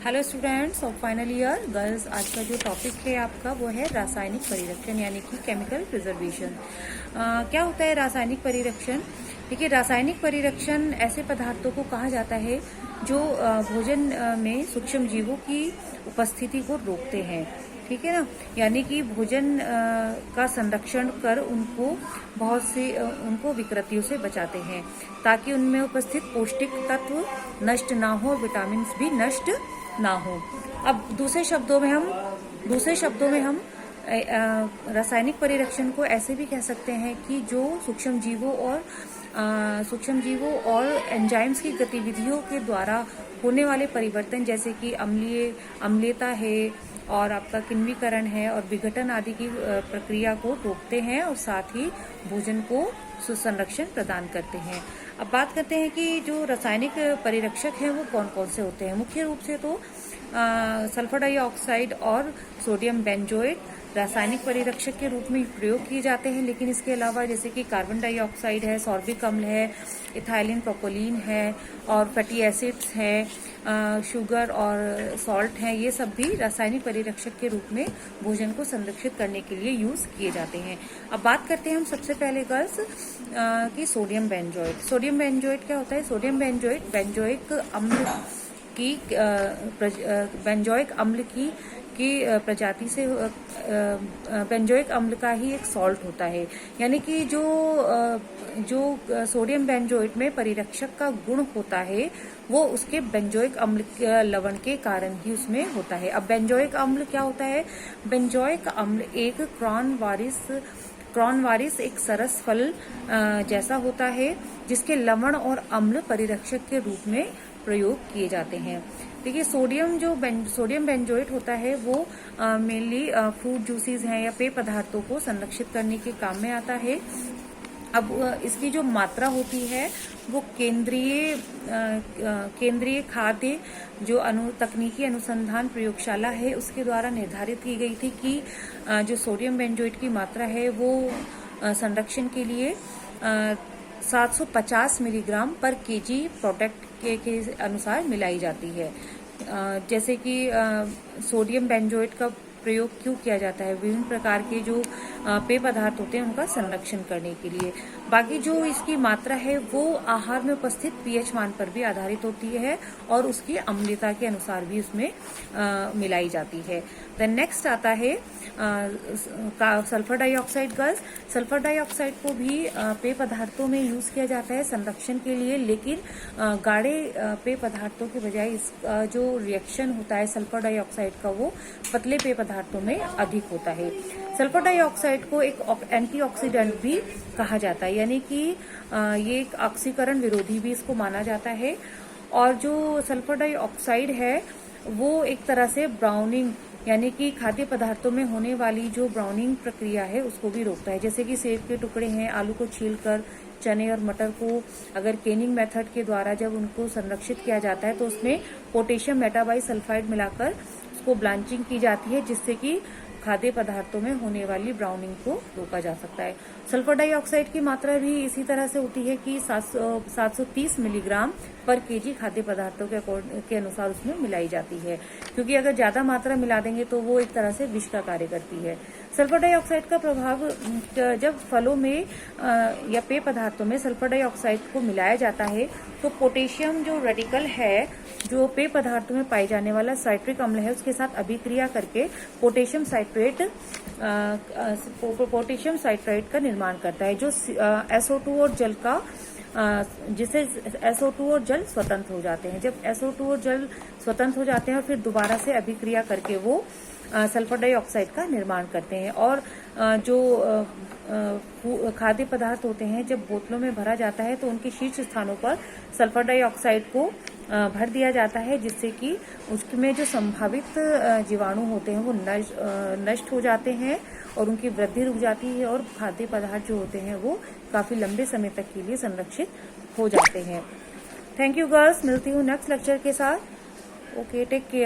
Hello students of final year girls, आज का जो टॉपिक है आपका वो है रासायनिक परिरक्षण यानी कि केमिकल प्रिजर्वेशन। क्या होता है रासायनिक परिरक्षण? देखिए, रासायनिक परिरक्षण ऐसे पदार्थों को कहा जाता है जो भोजन में सूक्ष्म जीवों की उपस्थिति को रोकते हैं। ठीक है ना, यानी कि भोजन का संरक्षण कर उनको विकृतियों से बचाते हैं ताकि उनमें उपस्थित पौष्टिक तत्व नष्ट ना हो और विटामिन भी नष्ट ना हो। अब दूसरे शब्दों में हम रासायनिक परिरक्षण को ऐसे भी कह सकते हैं कि जो सूक्ष्म जीवों और एंजाइम्स की गतिविधियों के द्वारा होने वाले परिवर्तन, जैसे कि अम्लीयता है और आपका किण्वीकरण है और विघटन आदि की प्रक्रिया को रोकते हैं और साथ ही भोजन को सुसंरक्षण प्रदान करते हैं। अब बात करते हैं कि जो रासायनिक परिरक्षक हैं वो कौन कौन से होते हैं। मुख्य रूप से तो सल्फर डाइऑक्साइड और सोडियम बेंजोएट रासायनिक परिरक्षक के रूप में प्रयोग किए जाते हैं, लेकिन इसके अलावा जैसे कि कार्बन डाइऑक्साइड है, सॉर्बिक अम्ल है, इथाइलिन प्रोपोलीन है और फैटी एसिड्स हैं, शुगर और सॉल्ट हैं, ये सब भी रासायनिक परिरक्षक के रूप में भोजन को संरक्षित करने के लिए यूज किए जाते हैं। अब बात करते हैं हम सबसे पहले गर्ल्स कि सोडियम बेंजोएट। सोडियम बेंजोएट क्या होता है? सोडियम बेंजोएट बेंजोइक अम्ल की प्रजाति से बेंजोइक अम्ल का ही एक सॉल्ट होता है, यानी कि जो सोडियम बेंजोएट में परिरक्षक का गुण होता है वो उसके बेंजोइक अम्ल लवण के कारण ही उसमें होता है। अब बेंजोइक अम्ल क्या होता है? बेंजोइक अम्ल एक क्रॉनवारिस एक सरस फल जैसा होता है जिसके लवण और अम्ल परिरक्षक के रूप में प्रयोग किए जाते हैं। देखिए, सोडियम बेंजोएट होता है वो मेनली फ्रूट जूसेस हैं या पेय पदार्थों को संरक्षित करने के काम में आता है। अब इसकी जो मात्रा होती है वो केंद्रीय खाद्य जो तकनीकी अनुसंधान प्रयोगशाला है उसके द्वारा निर्धारित की गई थी कि जो सोडियम बेंजोएट की मात्रा है वो संरक्षण के लिए 750 मिलीग्राम पर केजी प्रोडक्ट के अनुसार मिलाई जाती है। जैसे कि सोडियम बेंजोएट का प्रयोग क्यों किया जाता है? विभिन्न प्रकार के जो पेय पदार्थ होते हैं उनका संरक्षण करने के लिए। बाकी जो इसकी मात्रा है वो आहार में उपस्थित पीएच मान पर भी आधारित होती है और उसकी अम्लता के अनुसार भी उसमें मिलाई जाती है। देन नेक्स्ट आता है sulphur dioxide gas. Sulphur dioxide को भी पेय पदार्थों में यूज किया जाता है संरक्षण के लिए, लेकिन गाढ़े पेय पदार्थों के बजाय इसका जो रिएक्शन होता है सल्फर डाइऑक्साइड का वो पतले पेय पदार्थों में अधिक होता है। सल्फर डाइऑक्साइड को एक एंटीऑक्सीडेंट भी कहा जाता है, यानी कि ये एक ऑक्सीकरण विरोधी भी इसको माना जाता है। और जो सल्फर डाइऑक्साइड है वो एक तरह से ब्राउनिंग यानी कि खाद्य पदार्थों में होने वाली जो ब्राउनिंग प्रक्रिया है उसको भी रोकता है। जैसे कि सेब के टुकड़े हैं, आलू को छीलकर चने और मटर को अगर केनिंग मेथड के द्वारा जब उनको संरक्षित किया जाता है तो उसमें पोटेशियम मेटाबाइसल्फाइड मिलाकर उसको ब्लांचिंग की जाती है, जिससे कि खाद्य पदार्थों में होने वाली ब्राउनिंग को रोका जा सकता है। सल्फर डाइऑक्साइड की मात्रा भी इसी तरह से होती है कि 730 मिलीग्राम पर केजी खाद्य पदार्थों के अनुसार उसमें मिलाई जाती है, क्योंकि अगर ज्यादा मात्रा मिला देंगे तो वो एक तरह से विष का कार्य करती है। सल्फर डाइऑक्साइड का प्रभाव जब फलों में या पेय पदार्थों में सल्फर डाइऑक्साइड को मिलाया जाता है तो पोटेशियम जो रेडिकल है जो पेय पदार्थों में पाए जाने वाला साइट्रिक अम्ल है उसके साथ अभिक्रिया करके पोटेशियम साइट्रेट का निर्माण करता है, जो SO2 और जल का जिससे SO2 और जल स्वतंत्र हो जाते हैं। जब SO2 और जल स्वतंत्र हो जाते हैं और फिर दोबारा से अभिक्रिया करके वो सल्फर डाइऑक्साइड का निर्माण करते हैं। और जो खाद्य पदार्थ होते हैं जब बोतलों में भरा जाता है तो उनके शीर्ष स्थानों पर सल्फर डाइऑक्साइड को भर दिया जाता है, जिससे कि उसमें जो संभावित जीवाणु होते हैं वो नष्ट हो जाते हैं और उनकी वृद्धि रुक जाती है और खाद्य पदार्थ जो होते हैं वो काफी लंबे समय तक के लिए संरक्षित हो जाते हैं। थैंक यू गर्ल्स, मिलती हूँ नेक्स्ट लेक्चर के साथ। Okay, take care.